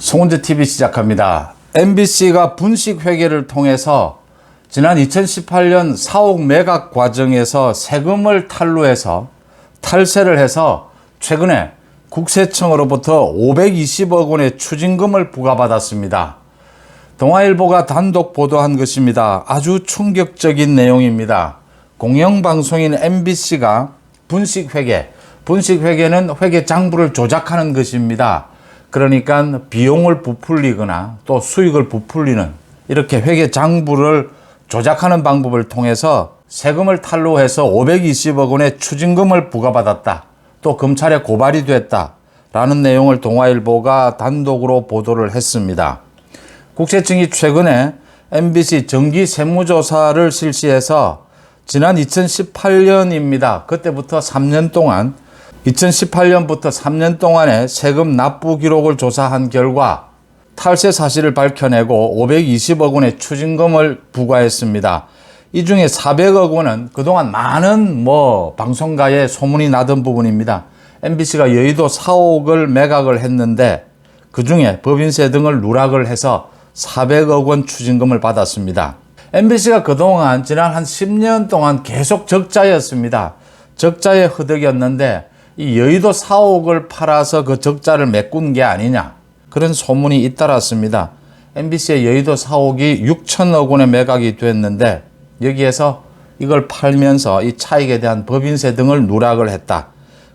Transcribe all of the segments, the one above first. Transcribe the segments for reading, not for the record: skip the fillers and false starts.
송은재TV 시작합니다. MBC가 분식회계를 통해서 지난 2018년 사옥 매각 과정에서 세금을 탈루해서 탈세를 해서 최근에 국세청으로부터 520억 원의 추징금을 부과받았습니다. 동아일보가 단독 보도한 것입니다. 아주 충격적인 내용입니다. 공영방송인 MBC가 분식회계는 회계 장부를 조작하는 것입니다. 그러니까 비용을 부풀리거나 또 수익을 부풀리는 이렇게 회계 장부를 조작하는 방법을 통해서 세금을 탈루해서 520억 원의 추징금을 부과받았다. 또 검찰에 고발이 됐다라는 내용을 동아일보가 단독으로 보도를 했습니다. 국세청이 최근에 MBC 정기 세무조사를 실시해서 지난 2018년입니다. 그때부터 3년 동안 2018년부터 3년 동안의 세금 납부 기록을 조사한 결과 탈세 사실을 밝혀내고 520억 원의 추징금을 부과했습니다. 이 중에 400억 원은 그동안 많은 방송가에 소문이 나던 부분입니다. MBC가 여의도 사옥을 매각을 했는데 그 중에 법인세 등을 누락을 해서 400억 원 추징금을 받았습니다. MBC가 그동안 지난 한 10년 동안 계속 적자였습니다. 적자에 허덕였는데 이 여의도 사옥을 팔아서 그 적자를 메꾼 게 아니냐, 그런 소문이 잇따랐습니다. MBC의 여의도 사옥이 6천억 원에 매각이 됐는데 여기에서 이걸 팔면서 이 차익에 대한 법인세 등을 누락을 했다.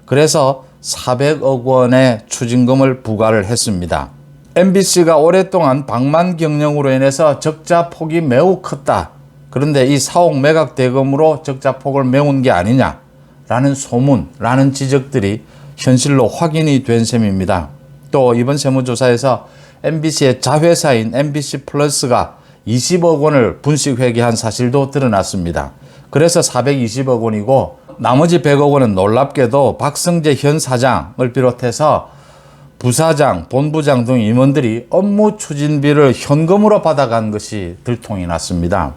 그래서 400억 원의 추징금을 부과를 했습니다. MBC가 오랫동안 방만 경영으로 인해서 적자 폭이 매우 컸다. 그런데 이 사옥 매각 대금으로 적자 폭을 메운 게 아니냐라는 소문, 라는 지적들이 현실로 확인이 된 셈입니다. 또 이번 세무조사에서 MBC의 자회사인 MBC 플러스가 20억 원을 분식회계한 사실도 드러났습니다. 그래서 420억 원이고 나머지 100억 원은 놀랍게도 박성재 현 사장을 비롯해서 부사장, 본부장 등 임원들이 업무 추진비를 현금으로 받아간 것이 들통이 났습니다.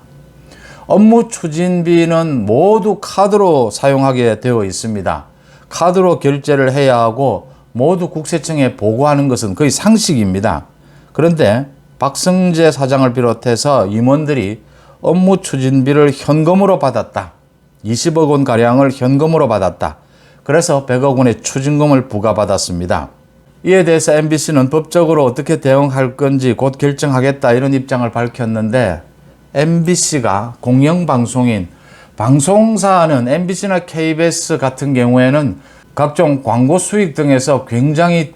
업무 추진비는 모두 카드로 사용하게 되어 있습니다. 카드로 결제를 해야 하고 모두 국세청에 보고하는 것은 거의 상식입니다. 그런데 박성재 사장을 비롯해서 임원들이 업무 추진비를 현금으로 받았다. 20억 원 가량을 현금으로 받았다. 그래서 100억 원의 추징금을 부과받았습니다. 이에 대해서 MBC는 법적으로 어떻게 대응할 건지 곧 결정하겠다, 이런 입장을 밝혔는데, MBC가 공영방송인 방송사는 MBC나 KBS 같은 경우에는 각종 광고 수익 등에서 굉장히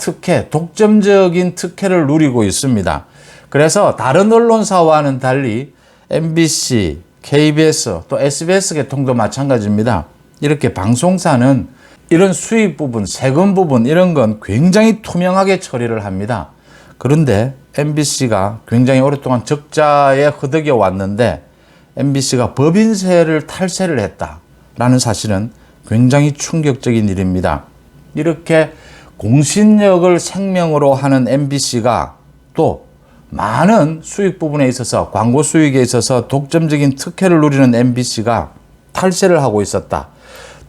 독점적인 특혜를 누리고 있습니다. 그래서 다른 언론사와는 달리 MBC, KBS, 또 SBS 계통도 마찬가지입니다. 이렇게 방송사는 이런 수익 부분, 세금 부분, 이런 건 굉장히 투명하게 처리를 합니다. 그런데 MBC가 굉장히 오랫동안 적자에 허덕여 왔는데 MBC가 법인세를 탈세를 했다라는 사실은 굉장히 충격적인 일입니다. 이렇게 공신력을 생명으로 하는 MBC가 또 많은 수익 부분에 있어서, 광고 수익에 있어서 독점적인 특혜를 누리는 MBC가 탈세를 하고 있었다.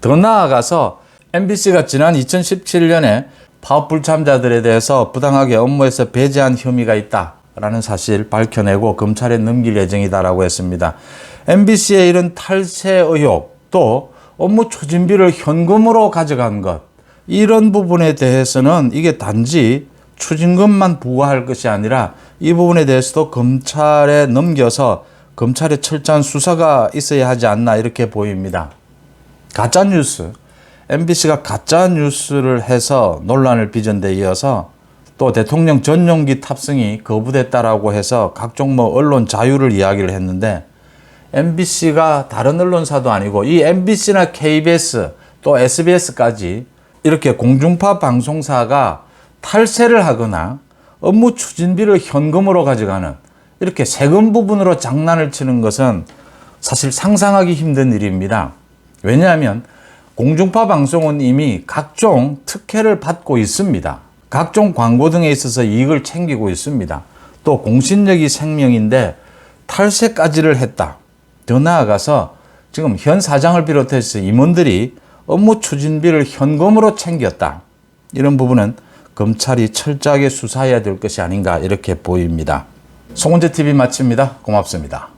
더 나아가서 MBC가 지난 2017년에 파업 불참자들에 대해서 부당하게 업무에서 배제한 혐의가 있다라는 사실 밝혀내고 검찰에 넘길 예정이다라고 했습니다. MBC의 이런 탈세 의혹, 또 업무 추진비를 현금으로 가져간 것, 이런 부분에 대해서는 이게 단지 추징금만 부과할 것이 아니라 이 부분에 대해서도 검찰에 넘겨서 검찰의 철저한 수사가 있어야 하지 않나, 이렇게 보입니다. 가짜뉴스, MBC가 가짜뉴스를 해서 논란을 빚은 데 이어서 또 대통령 전용기 탑승이 거부됐다라고 해서 각종 언론 자유를 이야기를 했는데, MBC가 다른 언론사도 아니고 이 MBC나 KBS 또 SBS까지 이렇게 공중파 방송사가 탈세를 하거나 업무 추진비를 현금으로 가져가는, 이렇게 세금 부분으로 장난을 치는 것은 사실 상상하기 힘든 일입니다. 왜냐하면 공중파 방송은 이미 각종 특혜를 받고 있습니다. 각종 광고 등에 있어서 이익을 챙기고 있습니다. 또 공신력이 생명인데 탈세까지를 했다. 더 나아가서 지금 현 사장을 비롯해서 임원들이 업무 추진비를 현금으로 챙겼다. 이런 부분은 검찰이 철저하게 수사해야 될 것이 아닌가 이렇게 보입니다. 송은재 TV 마칩니다. 고맙습니다.